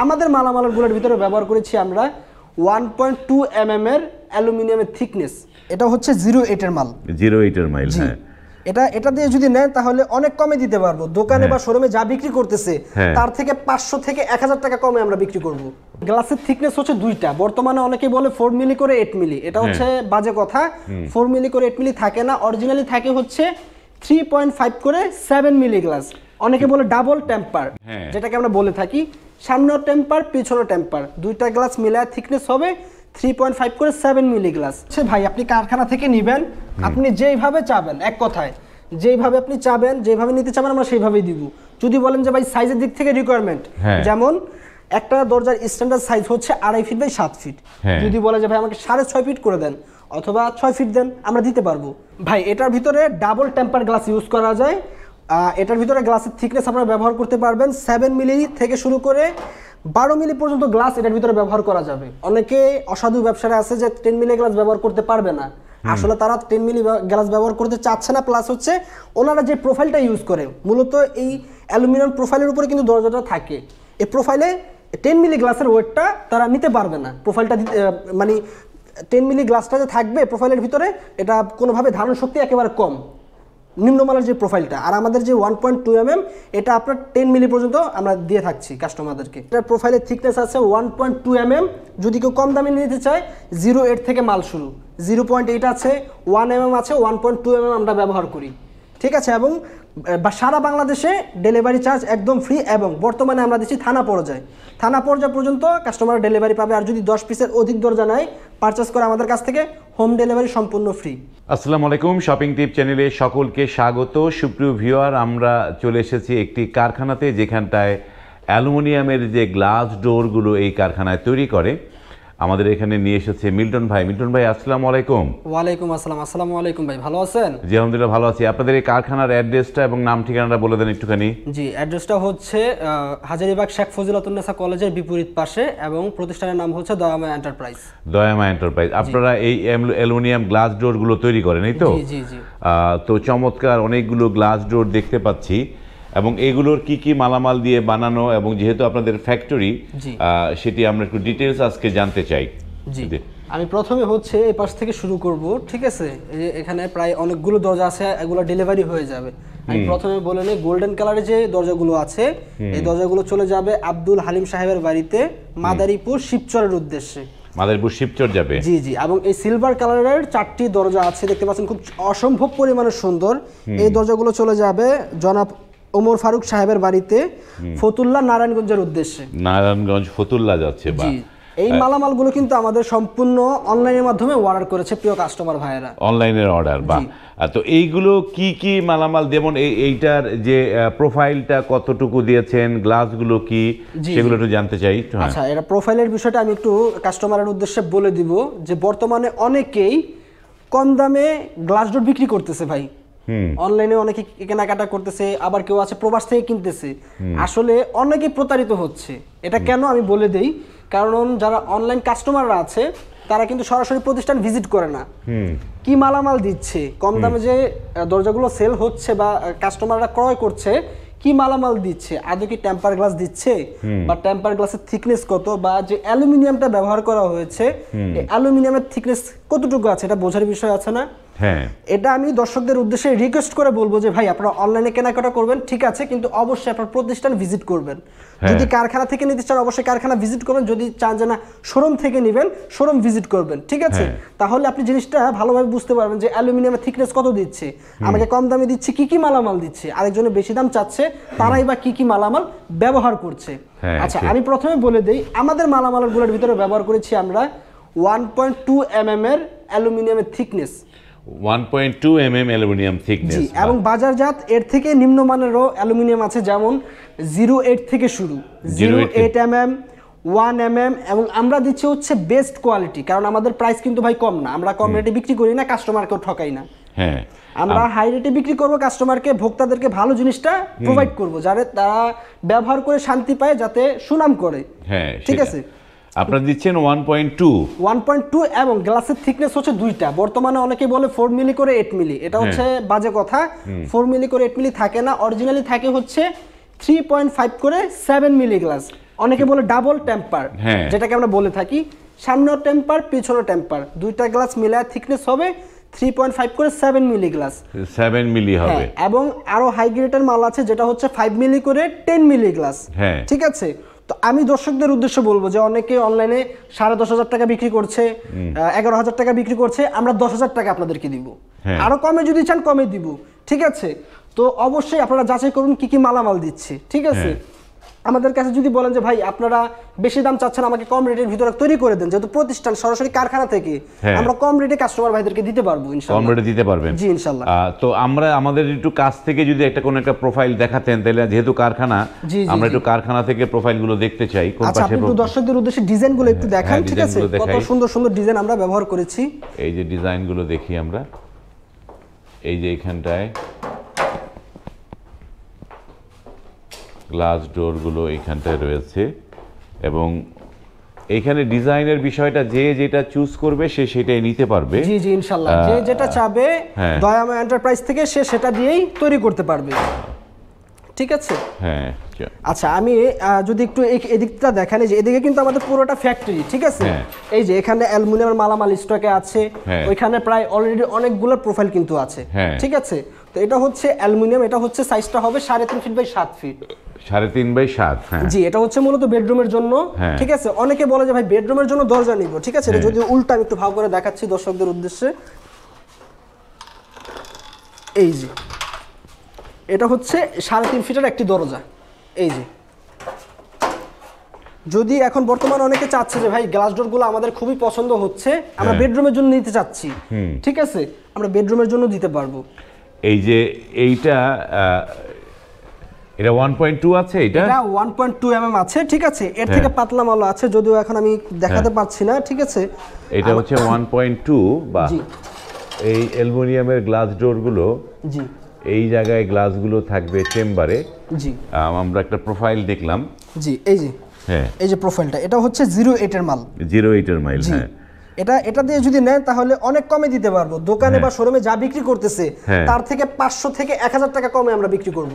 আমাদের মালামালগুলোর ভিতরে ব্যবহার করেছি আমরা 1.2 mm এর অ্যালুমিনিয়ামের থিকনেস। এটা হচ্ছে 08 এর মাল। 08 এর মাইল, হ্যাঁ। এটা দিয়ে যদি নেন তাহলে অনেক কমে দিতে পারবো। দোকানে বা শোরুমে যা বিক্রি করতেছে তার থেকে 500 থেকে 1000 টাকা কমে আমরা বিক্রি করব। গ্লাসের থিকনেস হচ্ছে দুইটা। বর্তমানে অনেকেই বলে 4 মিলি করে 8 মিলি। এটা হচ্ছে বাজে কথা। 4 মিলি করে 8 মিলি থাকে না, অরিজিনালি থাকে হচ্ছে 3.5 করে 7 মিলি গ্লাস। অনেকে বলে ডাবল টেম্পার, যেটাকে আমরা বলে থাকি সামনের টেম্পার পিছনের টেম্পার, দুইটা গ্লাস মিলায় থিকনেস হবে 3.5 করে 7 মিলি গ্লাস। ভাই আপনি কারখানা থেকে নেবেন, আপনি যেইভাবে চাবেন, এক কথায় যেইভাবে আপনি চাবেন, যেভাবে নিতে চাবেন আমরা সেইভাবেই দিব। যদি বলেন যে ভাই সাইজের দিক থেকে রিকোয়ারমেন্ট, যেমন একটা দরজার স্ট্যান্ডার্ড সাইজ হচ্ছে 2.5 ফিট বাই 7 ফিট। যদি বলে যে ভাই আমাকে 6.5 ফিট করে দেন অথবা 6 ফিট দেন, আমরা দিতে পারবো। ভাই এটার ভিতরে ডাবল টেম্পার গ্লাস ইউজ করা যায়। এটার ভিতরে গ্লাসের থিকনেস আপনারা ব্যবহার করতে পারবেন 7 মিলি থেকে শুরু করে 12 মিলি পর্যন্ত গ্লাস এটার ভিতরে ব্যবহার করা যাবে। অনেকে অসাধু ব্যবসায়ী আছে যে 10 মিলি গ্লাস ব্যবহার করতে পারবে না, আসলে তারা 10 মিলি গ্লাস ব্যবহার করতে চাচ্ছে না। প্লাস হচ্ছে ওনারা যে প্রোফাইলটা ইউজ করে, মূলত এই অ্যালুমিনিয়াম প্রোফাইলের উপরে কিন্তু দরজাটা থাকে। এই প্রোফাইলে 10 মিলি গ্লাসের ওয়েটটা তারা নিতে পারবে না। প্রোফাইলটা মানে 10 মিলি গ্লাসটা যে থাকবে প্রোফাইলের ভিতরে, এটা কোনোভাবে ধারণ শক্তি একেবারে কম, নিম্নমানের যে প্রোফাইলটা। আর আমাদের যে 1.2 mm এটা আপনার 10 মিলি পর্যন্ত আমরা দিয়ে থাকছি কাস্টমারদেরকে। এটার প্রোফাইলের থিকনেস আছে 1.2 mm। যদি কেউ কম দামে নিতে চায় 08 থেকে মাল শুরু, 0.8 আছে, 1 mm আছে, 1.2 mm আমরা ব্যবহার করি, ঠিক আছে। এবং সারা বাংলাদেশে ডেলিভারি চার্জ একদম ফ্রি, এবং বর্তমানে আমরা দিচ্ছি থানা পর্যায় পর্যন্ত কাস্টমার ডেলিভারি পাবে। আর যদি 10 পিসের অধিক দরজা নেয় পারচেস করে আমাদের কাছ থেকে, হোম ডেলিভারি সম্পূর্ণ ফ্রি। আসসালামু আলাইকুম, শপিং টিপ চ্যানেলে সকলকে স্বাগত। সুপ্রিয় ভিউয়ার, আমরা চলে এসেছি একটি কারখানাতে, যেখানটায় অ্যালুমিনিয়ামের যে গ্লাস ডোরগুলো এই কারখানায় তৈরি করে। আমাদের এখানে নিয়ে এসেছে মিল্টন ভাই। মিল্টন ভাই আসসালামু আলাইকুম। ওয়ালাইকুম আসসালাম। আসসালামু আলাইকুম ভাই, ভালো আছেন? জি আলহামদুলিল্লাহ ভালো আছি। আপনাদের এই কারখানার অ্যাড্রেসটা এবং নাম ঠিকানাটা বলে দেন একটুখানি। জি, অ্যাড্রেসটা হচ্ছে হাজারীবাগ শেখ ফজিলাতুন্নেসা কলেজের বিপরীত পাশে, এবং প্রতিষ্ঠানের নাম হচ্ছে দয়াময় এন্টারপ্রাইজ। দয়াময় এন্টারপ্রাইজ। আপনারা এই অ্যালুমিনিয়াম গ্লাস ডোরগুলো তৈরি করেন, এই তো? জি জি। তো চমৎকার অনেকগুলো গ্লাস ডোর দেখতে পাচ্ছি, এবং এগুলোর কি কি মালামাল দিয়ে বানানো, এবং যেহেতু আপনাদের ফ্যাক্টরি, সেটি আমরা একটু ডিটেলস আজকে জানতে চাই। জি, আমি প্রথমে হচ্ছে এই পাশ থেকে শুরু করব, ঠিক আছে। এই যে এখানে প্রায় অনেকগুলো দরজা আছে, এগুলো ডেলিভারি হয়ে যাবে। আমি প্রথমে বলে নেই, গোল্ডেন কালারের যে দরজাগুলো আছে এই দরজাগুলো চলে যাবে আব্দুল হালিম সাহেবের বাড়িতে, মাদারীপুর শিবচরের উদ্দেশ্যে। মাদারীপুর শিবচর যাবে? জি জি। এবং এই সিলভার কালারের 4টি দরজা আছে, দেখতে পাচ্ছেন, খুব অসম্ভব পরিমাণে সুন্দর। এই দরজাগুলো চলে যাবে জনাব ওমর ফারুক সাহেবের বাড়িতে, ফতুল্লা নারায়ণগঞ্জের উদ্দেশ্যে। নারায়ণগঞ্জ ফতুল্লা যাচ্ছে। বা এই মালামালগুলো কিন্তু আমাদের সম্পূর্ণ অনলাইনের মাধ্যমে অর্ডার করেছে প্রিয় কাস্টমার ভাইয়েরা। অনলাইনের অর্ডার, বা তো এইগুলো কি কি মালামাল, যেমন এইটার যে প্রোফাইলটা কতটুকু দিয়েছেন, গ্লাসগুলো কি, সেগুলো একটু জানতে চাই। আচ্ছা, এটা প্রোফাইলের বিষয়টা আমি একটু কাস্টমারের উদ্দেশ্যে বলে দিব, যে বর্তমানে অনেকেই কম দামে গ্লাস ডোর বিক্রি করতেছে ভাই। অনলাইনে অনেকে কেনাকাটা করতেছে, আবার কেউ আছে প্রবাস থেকে কিনতেছে। আসলে অনেকেই প্রতারিত হচ্ছে। এটা কেন আমি বলে দেই, কারণ যারা অনলাইন কাস্টমাররা আছে তারা কিন্তু সরাসরি প্রতিষ্ঠান ভিজিট করে না। কি মালামাল দিচ্ছে, কম দামে যে দরজাগুলো সেল হচ্ছে বা কাস্টমাররা ক্রয় করছে, কি মালামাল দিচ্ছে, আদৌ কি টেম্পার গ্লাস দিচ্ছে, বা টেম্পার গ্লাসের থিকনেস কত, বা যে অ্যালুমিনিয়ামটা ব্যবহার করা হয়েছে এই অ্যালুমিনিয়ামের থিকনেস কতটুকু আছে, এটা বোঝার বিষয় আছে না? এটা আমি দর্শকদের উদ্দেশ্যে রিকোয়েস্ট করে বলবো যে ভাই আপনারা অনলাইনে কেনাকাটা করবেন ঠিক আছে, কিন্তু অবশ্যই আপনার প্রতিষ্ঠান ভিজিট করবেন। যদি কারখানা থেকে নিতে চান অবশ্যই কারখানা ভিজিট করবেন, যদি চান যে না শোরুম থেকে নেবেন শোরুম ভিজিট করবেন, ঠিক আছে। তাহলে আপনি জিনিসটা ভালোভাবে বুঝতে পারবেন যে অ্যালুমিনিয়ামের থিকনেস কত দিচ্ছে, আমাকে কম দামে দিচ্ছে, কি কি মালামাল দিচ্ছে, আরেকজনে বেশি দাম চাচ্ছে, তারাই বা কি কি মালামাল ব্যবহার করছে। আচ্ছা, আমি প্রথমে বলে দেই, আমাদের মালামালগুলোর ভিতরে ব্যবহার করেছি আমরা 1.2 mm এর অ্যালুমিনিয়ামের থিকনেস। 1.2 mm অ্যালুমিনিয়াম থিকনেস, এবং বাজারজাত এর থেকে নিম্নমানেরও অ্যালুমিনিয়াম আছে, যেমন 08 থেকে শুরু, 08 mm, 1 mm, এবং আমরা দিচ্ছি হচ্ছে বেস্ট কোয়ালিটি, কারণ আমাদের প্রাইস কিন্তু ভাই কম না, আমরা কম রেটে বিক্রি করি না, কাস্টমারকেও ঠকাই না। আমরা হাই রেটে বিক্রি করব, কাস্টমারকে ভোক্তাদেরকে ভালো জিনিসটা প্রোভাইড করব, যাতে তারা ব্যবহার করে শান্তি পায়, যাতে সুনাম করে। ঠিক আছে, আপনারা দিচ্ছেন 1.2, এবং গ্লাসের থিকনেস হচ্ছে দুইটা। বর্তমানে অনেকেই বলে 4 মিলি করে 8 মিলি। এটা হচ্ছে বাজে কথা। 4 মিলি করে 8 মিলি থাকে না, অরিজিনালি থাকে হচ্ছে 3.5 করে 7 মিলি গ্লাস। অনেকে বলে ডাবল টেম্পার, হ্যাঁ, যেটাকে আমরা বলে থাকি সামনের টেম্পার পিছনের টেম্পার, দুইটা গ্লাস মিলায় থিকনেস হবে 3.5 করে 7 মিলি গ্লাস, 7 মিলি হবে। এবং আরো হাই গ্রেডের মাল আছে যেটা হচ্ছে 5 মিলি করে 10 মিলি গ্লাস। হ্যাঁ, ঠিক আছে। তো আমি দর্শকদের উদ্দেশ্যে বলবো যে অনেকে অনলাইনে 10,500 টাকা বিক্রি করছে, 11,000 টাকা বিক্রি করছে, আমরা 10,000 টাকা আপনাদেরকে দিব। আরো কমে যদি চান কমে দিব, ঠিক আছে। তো অবশ্যই আপনারা যাচাই করুন কি কি মালামাল দিচ্ছে, ঠিক আছে। আমাদের কাছে যদি বলেন যে ভাই আপনারা বেশি দাম চাচ্ছেন, আমাকে কম রেটের ভিতরে তৈরি করে দেন, যেহেতু প্রতিষ্ঠান সরাসরি কারখানা থেকে, আমরা কম রেটে কাস্টমার ভাইদেরকে দিতে পারবো ইনশাআল্লাহ। কম রেটে দিতে পারবেন? জি ইনশাআল্লাহ। তো আমরা আমাদের একটু কাছ থেকে যদি কোনো একটা প্রোফাইল দেখাতেন, তাহলে যেহেতু কারখানা, আমরা একটু কারখানা থেকে প্রোফাইলগুলো দেখতে চাই। কোন আচ্ছা, পাশে আপনি একটু দর্শকদের উদ্দেশ্যে ডিজাইনগুলো একটু দেখান, ঠিক আছে। কত সুন্দর সুন্দর ডিজাইন আমরা ব্যবহার করেছি। এই যে ডিজাইনগুলো দেখি আমরা, এই যে এখানটায় গ্লাস ডোরগুলো এইখানটায় রয়েছে, এবং এখানে ডিজাইনের বিষয়টা যে যেটা চুজ করবে সে সেটাই নিতে পারবে। জি জি ইনশাআল্লাহ, যে যেটা চাবে দয়াময় এন্টারপ্রাইজ থেকে সে সেটা দিয়েই তৈরি করতে পারবে, ঠিক আছে। হ্যাঁ, আচ্ছা আমি যদি একটু এদিকটা দেখান, যে এদিকে কিন্তু আমাদের পুরোটা ফ্যাক্টরি, ঠিক আছে। এই যে এখানে অ্যালুমিনিয়ামের মালামাল স্টকে আছে, ওইখানে প্রায় অলরেডি অনেকগুলো প্রোফাইল কিন্তু আছে, ঠিক আছে। তো এটা হচ্ছে অ্যালুমিনিয়াম, এটা হচ্ছে সাইজটা হবে 3.5 ফিট বাই 7 ফিট। 3.5 বাই 7, হ্যাঁ জি। এটা হচ্ছে মূলত বেডরুমের জন্য, ঠিক আছে। অনেকে বলে যে ভাই বেডরুমের জন্য দরজা নিব, ঠিক আছে। যদি উল্টা আমি একটু ভাগ করে দেখাচ্ছি দর্শকদের উদ্দেশ্যে, এই যে এটা হচ্ছে 3.5 ফিটের একটি দরজা। এই যে যদি এখন বর্তমানে অনেকে চাচ্ছে যে ভাই গ্লাস ডোরগুলো আমাদের খুবই পছন্দ হচ্ছে, আমরা বেডরুমের জন্য নিতে চাচ্ছি, ঠিক আছে, আমরা বেডরুমের জন্য দিতে পারবো। এই যে এইটা এটা 1.2 আছে, এটা 1.2 mm আছে, ঠিক আছে। এর থেকে পাতলা মালও আছে, যদিও এখন আমি দেখাতে পারছি না, ঠিক আছে। এটা হচ্ছে 1.2 বা এই অ্যালুমিনিয়ামের গ্লাস ডোরগুলো, জি, এই জায়গায় গ্লাসগুলো থাকবে চেম্বারে। জি, আমরা একটা প্রোফাইল দেখলাম। জি, এই যে এই যে প্রোফাইলটা, এটা হচ্ছে 08 এর মাল, 08 এর মাইল। হ্যাঁ, এটা দিয়ে যদি নেন তাহলে অনেক কমে দিতে পারবো। দোকানে বা শোরুমে যা বিক্রি করতেছে তার থেকে 500 থেকে 1000 টাকা কমে আমরা বিক্রি করব,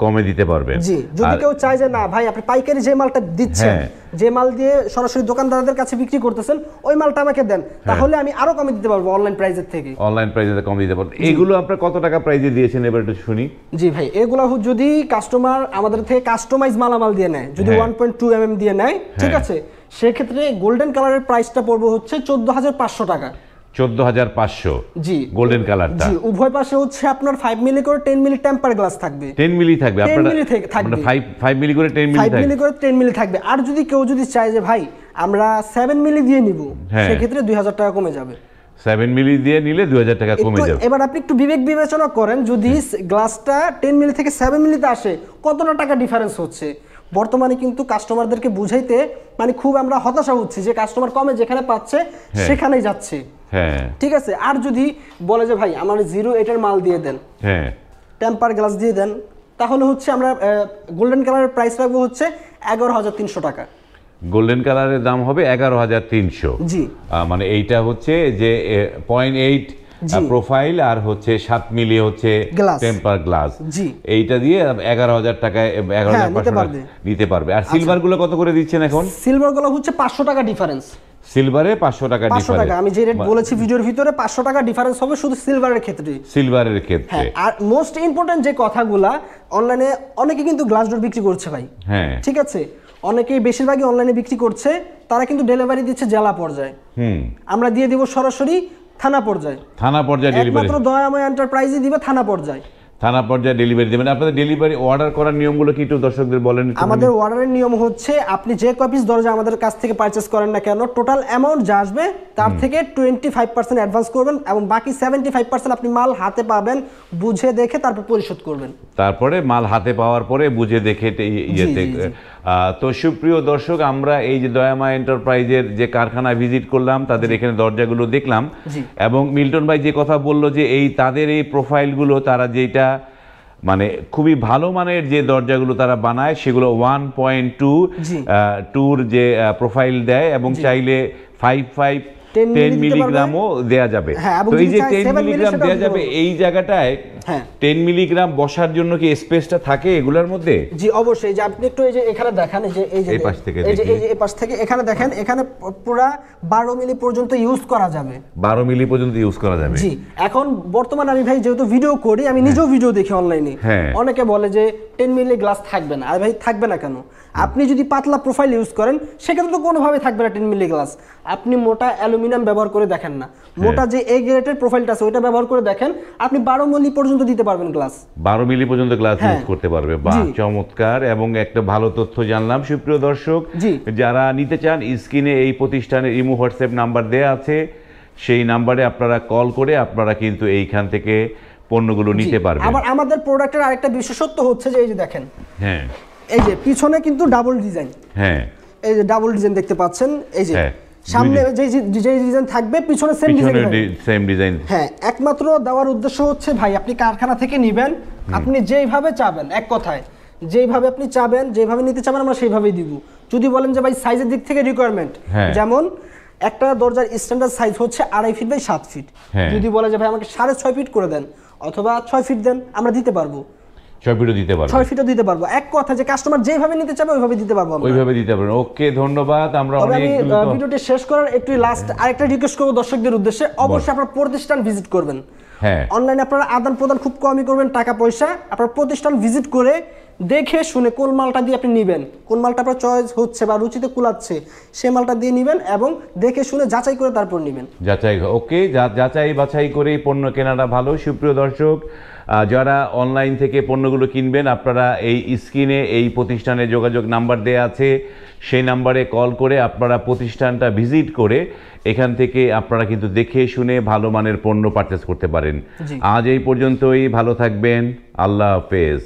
কমে দিতে পারবেন। জি, যদি কেউ চায় যে না ভাই আপনি পাইকারি যে মালটা দিচ্ছেন, যে মাল দিয়ে সরাসরি দোকানদারদের কাছে বিক্রি করতেছেন, ওই মালটা আমাকে দেন, তাহলে আমি আরো কমে দিতে পারবো অনলাইন প্রাইসের থেকে। অনলাইন প্রাইসে কমে দিতে পারবো। এগুলো আপনারা কত টাকা প্রাইসে দিয়েছেন এবার একটু শুনি। জি ভাই, এগুলো যদি কাস্টমার আমাদের থেকে কাস্টমাইজ মালামাল দিয়ে নেয়, যদি 1.2 mm দিয়ে নেয়, ঠিক আছে, সেক্ষেত্রে গোল্ডেন কালারের প্রাইসটা পড়বে হচ্ছে 14,500 টাকা। 14,500, জি, গোল্ডেন কালারটা। জি, উভয় পাশে হচ্ছে আপনার 5 মিলি করে 10 মিলি টেম্পার গ্লাস থাকবে। 10 মিলি থাকবে, আপনারা 5 মিলি করে 10 মিলি থাকবে, 5 মিলি করে 10 মিলি থাকবে। আর যদি কেউ চায় যে ভাই আমরা 7 মিলি দিয়ে নিব, সেক্ষেত্রে 2000 টাকা কমে যাবে। 7 মিলি দিয়ে নিলে 2000 টাকা কমে যাবে। এবার আপনি একটু বিবেক বিবেচনা করেন, যদি গ্লাসটা 10 মিলি থেকে 7 মিলিতে আসে, কতটা টাকা ডিফারেন্স হচ্ছে। বর্তমানে কিন্তু কাস্টমারদেরকে বুঝাইতে মানে খুব আমরা হতাশা হচ্ছি যে কাস্টমার কমে যেখানে পাচ্ছে সেখানেই যাচ্ছে, ঠিক আছে। আর যদি বলে যে ভাই আমার 08 এর মাল দিয়ে দেন, টেম্পার গ্লাস দিয়ে দেন, তাহলে হচ্ছে আমরা গোল্ডেন কালারের প্রাইস রাখবো হচ্ছে 11,300 টাকা। গোল্ডেন কালারের দাম হবে 11,300। জি, মানে এইটা হচ্ছে যে 0.8 প্রোফাইল আর হচ্ছে 7 মিলি হচ্ছে টেম্পার গ্লাস। জি, এইটা দিয়ে 11,000 টাকায় 11,500 নিতে পারবে। আর সিলভার গুলো কত করে দিচ্ছেন এখন? সিলভার গুলো হচ্ছে 500 টাকা ডিফারেন্স। সিলভারে 500 টাকা ডিফারেন্স। আমি যে রেট বলেছি ভিডিওর ভিতরে 500 টাকা ডিফারেন্স হবে শুধু সিলভারের ক্ষেত্রে। সিলভারের ক্ষেত্রে। আর মোস্ট ইম্পর্টেন্ট যে কথাগুলা, অনলাইনে অনেকে কিন্তু গ্লাস ডোর বিক্রি করছে ভাই, হ্যাঁ, ঠিক আছে। অনেকেই বেশিরভাগই অনলাইনে বিক্রি করছে, তারা কিন্তু ডেলিভারি দিচ্ছে জেলা পর্যায়ে, আমরা দিয়ে দিব সরাসরি থানা পর্যায়ে। থানা পর্যায়ে ডেলিভারি একমাত্র দয়াময় এন্টারপ্রাইজই দিবে থানা পর্যায়ে। থানা পর্যায়ে ডেলিভারি দেবেন। আপনাদের ডেলিভারি অর্ডার করার নিয়মগুলো কি একটু দর্শকদের বলেন। আমাদের অর্ডারের নিয়ম হচ্ছে আপনি যে কপিস দরজা আমাদের কাছ থেকে পারচেজ করেন না কেন, টোটাল অ্যামাউন্ট যা আসবে তার থেকে 25% অ্যাডভান্স করবেন, এবং বাকি 75% আপনি মাল হাতে পাবেন, বুঝে দেখে তারপর পরিশোধ করবেন। তারপরে মাল হাতে পাওয়ার পরে বুঝে দেখে ইয়েতে। তো সুপ্রিয় দর্শক, আমরা এই যে দয়াময় এন্টারপ্রাইজের যে কারখানা ভিজিট করলাম, তাদের এখানে দরজাগুলো দেখলাম, এবং মিল্টন ভাই যে কথা বললো যে এই তাদের এই প্রোফাইলগুলো তারা যেটা মানে খুবই ভালো মানের যে দরজাগুলো তারা বানায়, সেগুলো 1.2 টুর যে প্রোফাইল দেয়, এবং চাইলে 5.5 10 মিলিগ্রামও দেয়া যাবে। হ্যাঁ, এবং তো এই যদি যে চায় 10 7 মিলি মিলিগ্রাম সেটাও দেয়া দিতে যাবে, পারবো। এই জায়গাটায় হ্যাঁ 10 মিলিগ্রাম বসার জন্য কি স্পেসটা থাকে এগুলোর মধ্যে? জি অবশ্যই। যে আপনি একটু এই যে এখানে দেখেন, এই যে এই পাশ থেকে এই যে এই পাশ থেকে এখানে দেখেন, এখানে পুরা 12 মিলি পর্যন্ত ইউজ করা যাবে। 12 মিলি পর্যন্ত ইউজ করা যাবে। জি। এখন বর্তমানে আমি ভাই যেহেতু ভিডিও করি, আমি নিজেও ভিডিও দেখি অনলাইনে, হ্যাঁ। অনেকে বলে যে 10 মিলি গ্লাস থাকবে না। আর ভাই থাকবে না কেন? আপনি যদি পাতলা প্রোফাইল ইউজ করেন সেক্ষেত্রে তো কোনোভাবে থাকবে না 10 মিলি গ্লাস। আপনি মোটা অ্যালুমিনিয়াম ব্যবহার করে দেখেন না, মোটা যে এ গ্রেডের প্রোফাইলটা আছে ওইটা ব্যবহার করে দেখেন, আপনি 12 মিলি পর্যন্ত দিতে পারবেন গ্লাস। 12 মিলি পর্যন্ত গ্লাস হ্যাঁ। ইউজ করতে পারবে। বাহ, জি। চমৎকার এবং একটা ভালো তথ্য জানলাম। সুপ্রিয় দর্শক, জি। যারা নিতে চান স্ক্রিনে এই প্রতিষ্ঠানের ইমো হোয়াটসঅ্যাপ নাম্বার দেয়া আছে, সেই নাম্বারে আপনারা কল করে আপনারা কিন্তু এইখান থেকে পণ্যগুলো নিতে পারবেন। আবার আমাদের প্রোডাক্টের আরেকটা বিশেষত্ব হচ্ছে যে এই যে দেখেন, হ্যাঁ এই যে পিছনে কিন্তু ডাবল ডিজাইন, হ্যাঁ, এই যে ডাবল ডিজাইন দেখতে পাচ্ছেন, এই যে হ্যাঁ। সামনে যে ডিজাইন থাকবে পিছনে সেম পিছনে ডিজাইন। Same design. হ্যাঁ, একমাত্র দেওয়ার উদ্দেশ্য হচ্ছে ভাই আপনি কারখানা থেকে নেবেন, আপনি যেইভাবে চাবেন, এক কথায় যেইভাবে আপনি চাবেন, যেভাবে নিতে চাবেন আমরা সেইভাবেই দিব। যদি বলেন যে ভাই সাইজের দিক থেকে রিকোয়ারমেন্ট, হ্যাঁ। যেমন একটা দরজার স্ট্যান্ডার্ড সাইজ হচ্ছে 2.5 ফিট বাই 7 ফিট। হ্যাঁ। যদি বলে যে ভাই আমাকে 6.5 ফিট করে দেন অথবা 6 ফিট দেন, আমরা দিতে পারবো। 6 ফিটও দিতে পারবেন। 6 ফিটও দিতে পারবো। এক কথা যে কাস্টমার যেভাবে নিতে চাবে ওইভাবে দিতে পারবো আমরা। ওইভাবে দিতে পারবেন। ওকে, ধন্যবাদ। আমরা তবে আমি অনেক ভিডিওটি শেষ করার একটু লাস্ট আরেকটা রিকোয়েস্ট করবো দর্শকদের উদ্দেশ্যে, অবশ্যই আপনারা প্রতিষ্ঠান ভিজিট করবেন। হ্যাঁ, অনলাইনে আপনারা আদান প্রদান খুব কমই করবেন টাকা পয়সা, আপনার প্রতিষ্ঠান ভিজিট করে দেখে শুনে কোন মালটা দিয়ে আপনি নেবেন, কোন মালটা আপনার চয়েস হচ্ছে বা রুচিতে কুলাচ্ছে সেই মালটা দিয়ে নেবেন এবং দেখে শুনে যাচাই করে তারপর নেবেন। যাচাই। ওকে, যাচাই বাছাই করেই পণ্য কেনাটা ভালো। সুপ্রিয় দর্শক, যারা অনলাইন থেকে পণ্যগুলো কিনবেন আপনারা এই স্ক্রিনে এই প্রতিষ্ঠানের যোগাযোগ নাম্বার দেয়া আছে, সেই নাম্বারে কল করে আপনারা প্রতিষ্ঠানটা ভিজিট করে এখান থেকে আপনারা কিন্তু দেখে শুনে ভালো মানের পণ্য পারচেস করতে পারেন। জি। আজ এই পর্যন্তই, ভালো থাকবেন, আল্লাহ হাফেজ।